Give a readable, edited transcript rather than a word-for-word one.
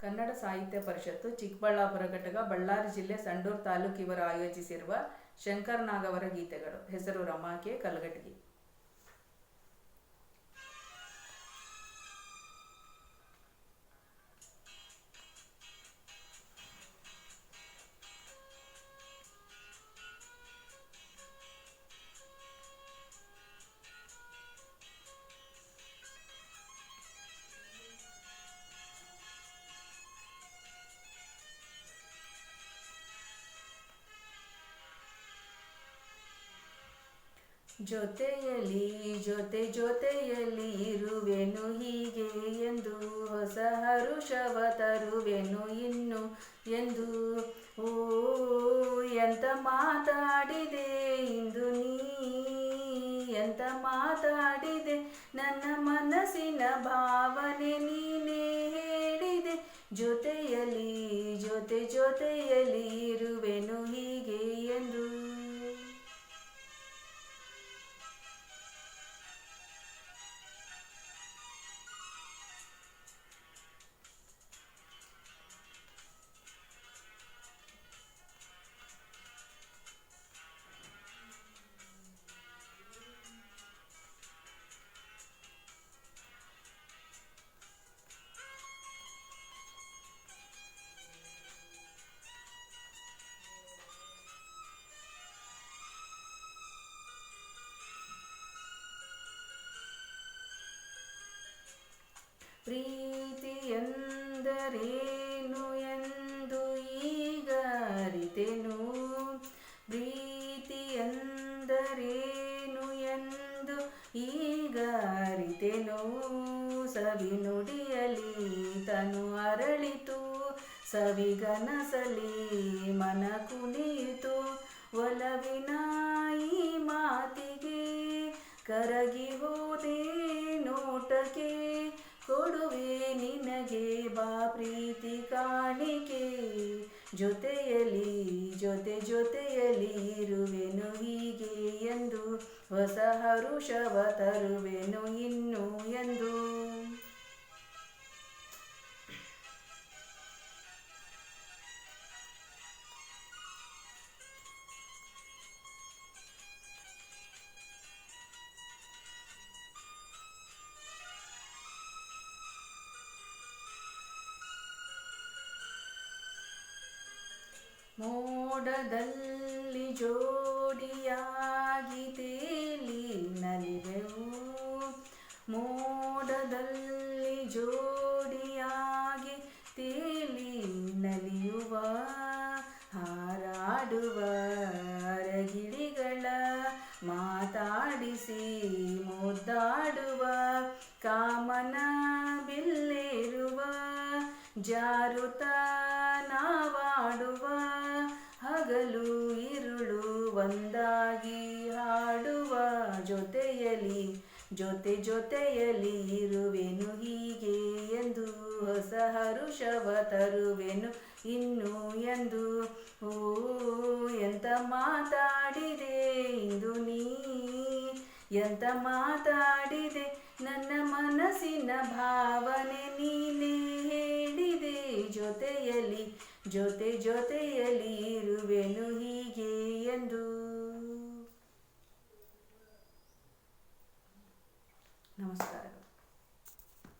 ಕನ್ನಡ ಸಾಹಿತ್ಯ ಪರಿಷತ್ತು ಚಿಕ್ಕಬಳ್ಳಾಪುರ ಘಟಕ ಬಳ್ಳಾರಿ ಜಿಲ್ಲೆ ಸಂಡೂರು ತಾಲೂಕು ಇವರು ಆಯೋಜಿಸಿರುವ ಶಂಕರ್ ನಾಗ್ ಅವರ ಗೀತೆಗಳು. ಹೆಸರು ರಮಾಕೆ ಕಲ್ಗಟಗಿ. ಜೊತೆಯಲ್ಲಿ ಇರುವೆನು ಹೀಗೆ ಎಂದು, ಹೊಸ ಹರುಷವ ತರುವೆನು ಇನ್ನು ಎಂದು. ಓ ಎಂತ ಮಾತಾಡಿದೆ ಇಂದು ನೀ, ಎಂತ ಮಾತಾಡಿದೆ, ನನ್ನ ಮನಸ್ಸಿನ ಭಾವನೆ ನೀನೇ ಹೇಳಿದೆ. ಜೊತೆಯಲ್ಲಿ ಇರುವೆನು ಹೀಗೆ ಎಂದು. ಪ್ರೀತಿ ಎಂದರೇನು ಎಂದು ಈಗ ಅರಿತೆನು, ಪ್ರೀತಿ ಎಂದರೇನು ಎಂದು ಈಗ ಅರಿತೆನು. ಸವಿನುಡಿಯಲಿ ತನು ಅರಳಿತು, ಸವಿಗನಸಲಿ ಮನ ಕುಣಿಯಿತು. ಒಲವಿನ ಈ ಮಾತಿಗೆ ಕರಗಿ ಹೋದೆ ನೋಟಕ್ಕೆ, ಕೊಡುವೆ ನಿನಗೆ ಬಾ ಪ್ರೀತಿ ಕಾಣಿಕೆ. ಜೊತೆಯಲ್ಲಿ ಇರುವೆನು ಹೀಗೆ ಎಂದು, ಹೊಸ ಹರುಷವ ತರುವೆನು ಇನ್ನು ಎಂದು. ಮೋಡದಲ್ಲಿ ಜೋಡಿಯಾಗಿ ತೇಲಿ ನಲಿವೆವು, ಮೋಡದಲ್ಲಿ ಜೋಡಿಯಾಗಿ ತೇಲಿ ನಲಿಯುವ. ಹಾರಾಡುವ ಅರಗಿಳಿಗಳ ಮಾತಾಡಿಸಿ ಮುದ್ದಾಡುವ, ಕಾಮನ ಬಿಲ್ಲೇರುವ ಜಾರುತ ನಾವಾಡುವ. ಹಗಲು ಇರುಳು ಒಂದಾಗಿ ಹಾಡುವ, ಜೊತೆಯಲ್ಲಿ ಇರುವೆನು ಹೀಗೆ ಎಂದು, ಹೊಸ ಹರುಷವ ತರುವೆನು ಇನ್ನು ಎಂದು. ಓ ಎಂತ ಮಾತಾಡಿದೆ ಇಂದು ನೀ, ಎಂತ ಮಾತಾಡಿದೆ, ನನ್ನ ಮನಸ್ಸಿನ ಭಾವನೆ ನೀನೇ ಹೇಳಿದೆ. ಜೊತೆಯಲ್ಲಿ ಇರುವೆನು ಹೀಗೆ ಎಂದು. ನಮಸ್ಕಾರ.